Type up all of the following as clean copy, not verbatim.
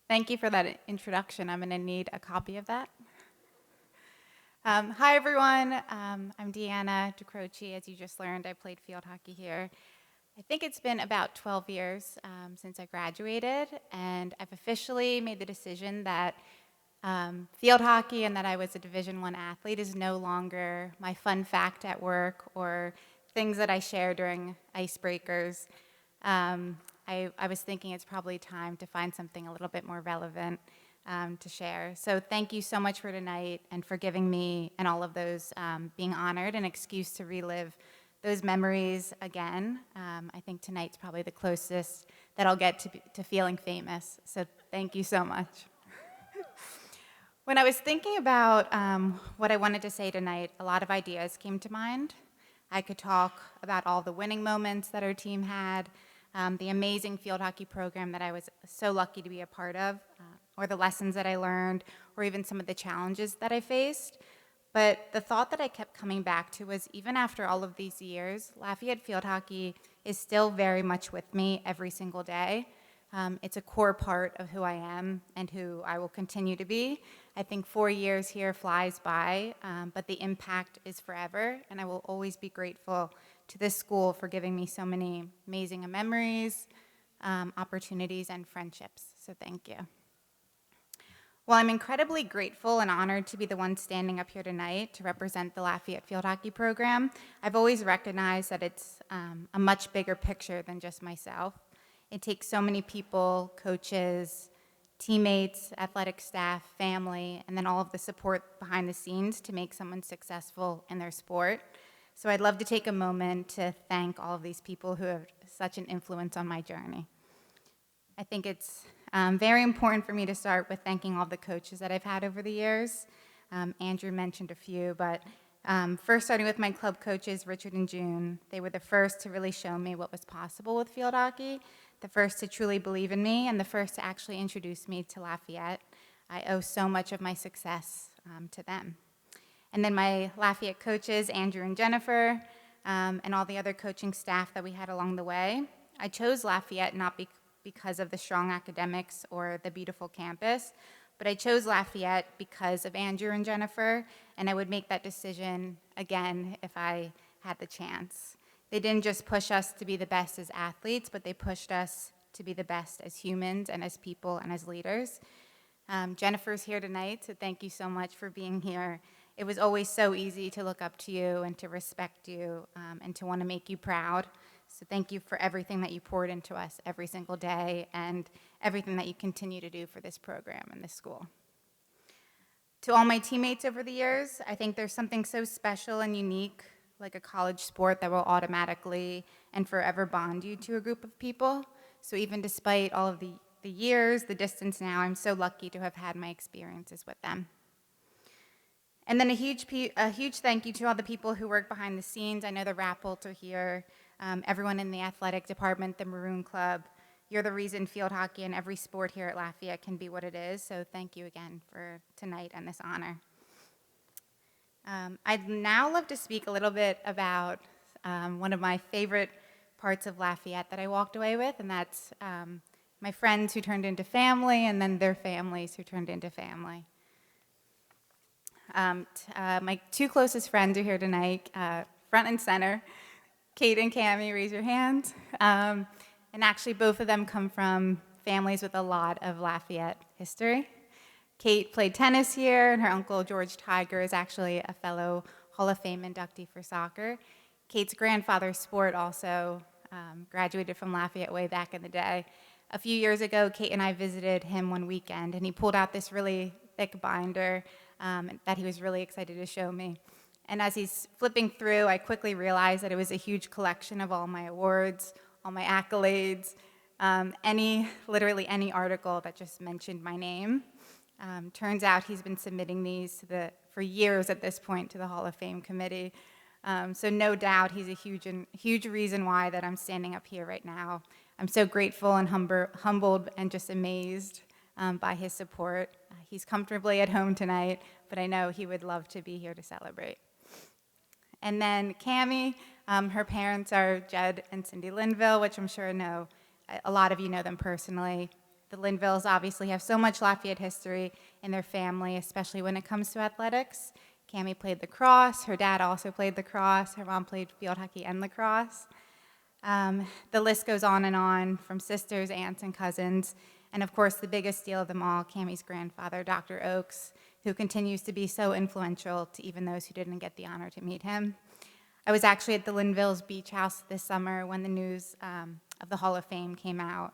Thank you for that introduction. I'm going to need a copy of that. Hi, everyone. I'm Deanna DiCroce. As you just learned, I played field hockey here. I think it's been about 12 years since I graduated, and I've officially made the decision that field hockey and that I was a Division I athlete is no longer my fun fact at work or things that I share during icebreakers. I was thinking it's probably time to find something a little bit more relevant to share. So thank you so much for tonight and for giving me and all of those being honored an excuse to relive those memories again. I think tonight's probably the closest that I'll get to feeling famous. So thank you so much. When I was thinking about what I wanted to say tonight, a lot of ideas came to mind. I could talk about all the winning moments that our team had, the amazing field hockey program that I was so lucky to be a part of, or the lessons that I learned, or even some of the challenges that I faced. But the thought that I kept coming back to was even after all of these years, Lafayette field hockey is still very much with me every single day. It's a core part of who I am and who I will continue to be. I think 4 years here flies by, but the impact is forever, and I will always be grateful to this school for giving me so many amazing memories, opportunities, and friendships. So thank you. Well, I'm incredibly grateful and honored to be the one standing up here tonight to represent the Lafayette field hockey program. I've always recognized that it's a much bigger picture than just myself. It takes so many people, coaches, teammates, athletic staff, family, and then all of the support behind the scenes to make someone successful in their sport. So I'd love to take a moment to thank all of these people who have such an influence on my journey. I think it's very important for me to start with thanking all the coaches that I've had over the years. Andrew mentioned a few, but first starting with my club coaches, Richard and June. They were the first to really show me what was possible with field hockey, the first to truly believe in me, and the first to actually introduce me to Lafayette. I owe so much of my success to them. And then my Lafayette coaches, Andrew and Jennifer, and all the other coaching staff that we had along the way. I chose Lafayette not because of the strong academics or the beautiful campus, but I chose Lafayette because of Andrew and Jennifer, and I would make that decision again if I had the chance. They didn't just push us to be the best as athletes, but they pushed us to be the best as humans and as people and as leaders. Jennifer's here tonight, so thank you so much for being here. It was always so easy to look up to you and to respect you and to want to make you proud. So thank you for everything that you poured into us every single day and everything that you continue to do for this program and this school. To all my teammates over the years, I think there's something so special and unique, like a college sport, that will automatically and forever bond you to a group of people. So even despite all of the years, the distance now, I'm so lucky to have had my experiences with them. And then a huge thank you to all the people who work behind the scenes. I know the Rappelt are here, everyone in the athletic department, the Maroon Club. You're the reason field hockey and every sport here at Lafayette can be what it is, so thank you again for tonight and this honor. I'd now love to speak a little bit about one of my favorite parts of Lafayette that I walked away with, and that's my friends who turned into family and then their families who turned into family. My two closest friends are here tonight, front and center. Kate and Cammie, raise your hands. And actually, both of them come from families with a lot of Lafayette history. Kate played tennis here, and her uncle, George Tiger, is actually a fellow Hall of Fame inductee for soccer. Kate's grandfather's sport also graduated from Lafayette way back in the day. A few years ago, Kate and I visited him one weekend, and he pulled out this really thick binder that he was really excited to show me. And as he's flipping through, I quickly realized that it was a huge collection of all my awards, all my accolades, literally any article that just mentioned my name. Turns out he's been submitting these for years at this point to the Hall of Fame committee. So no doubt he's a huge reason why that I'm standing up here right now. I'm so grateful and humbled and just amazed by his support. He's comfortably at home tonight, but I know he would love to be here to celebrate. And then Cammie, her parents are Jed and Cindy Linville, which I'm sure a lot of you know them personally. The Linvilles obviously have so much Lafayette history in their family, especially when it comes to athletics. Cammie played lacrosse. Her dad also played lacrosse. Her mom played field hockey and lacrosse. The list goes on, from sisters, aunts, and cousins. And of course, the biggest deal of them all, Cammie's grandfather, Dr. Oakes, who continues to be so influential to even those who didn't get the honor to meet him. I was actually at the Linvilles Beach House this summer when the news of the Hall of Fame came out.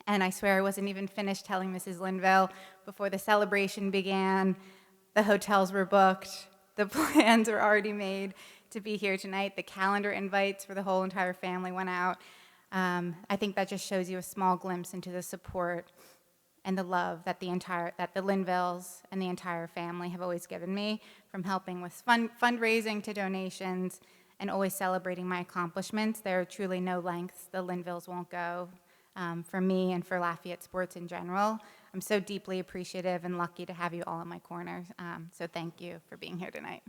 And I swear I wasn't even finished telling Mrs. Linville before the celebration began. The hotels were booked. The plans were already made to be here tonight. The calendar invites for the whole entire family went out. I think that just shows you a small glimpse into the support and the love that the Linvilles and the entire family have always given me, from helping with fundraising to donations and always celebrating my accomplishments. There are truly no lengths the Linvilles won't go for me and for Lafayette sports in general. I'm so deeply appreciative and lucky to have you all in my corner. So thank you for being here tonight.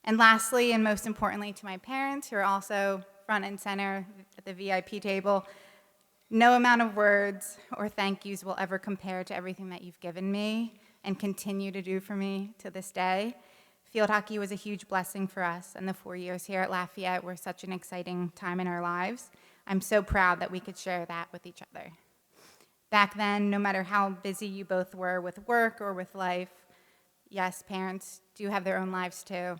And lastly, and most importantly, to my parents, who are also front and center at the VIP table, no amount of words or thank yous will ever compare to everything that you've given me and continue to do for me to this day. Field hockey was a huge blessing for us, and the 4 years here at Lafayette were such an exciting time in our lives. I'm so proud that we could share that with each other. Back then, no matter how busy you both were with work or with life, yes, parents do have their own lives too.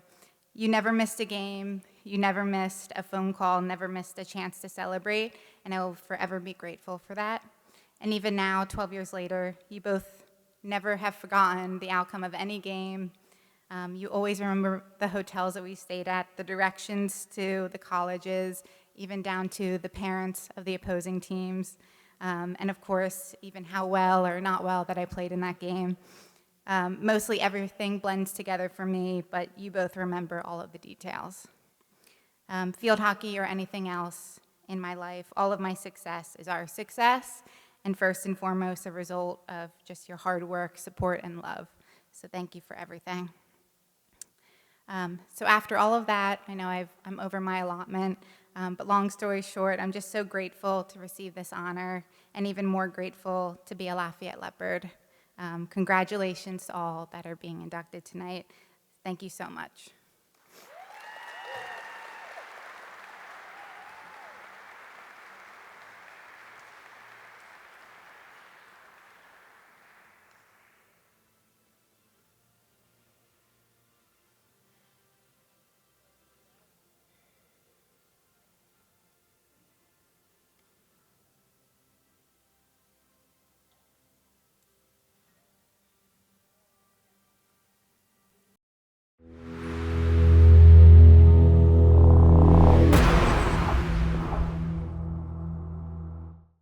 You never missed a game, you never missed a phone call, never missed a chance to celebrate, and I will forever be grateful for that. And even now, 12 years later, you both never have forgotten the outcome of any game. You always remember the hotels that we stayed at, the directions to the colleges, even down to the parents of the opposing teams, and of course, even how well or not well that I played in that game. Mostly everything blends together for me, but you both remember all of the details. Field hockey or anything else in my life, all of my success is our success, and first and foremost, a result of just your hard work, support, and love. So thank you for everything. So after all of that, I know I'm over my allotment, but long story short, I'm just so grateful to receive this honor, and even more grateful to be a Lafayette Leopard. Congratulations to all that are being inducted tonight. Thank you so much.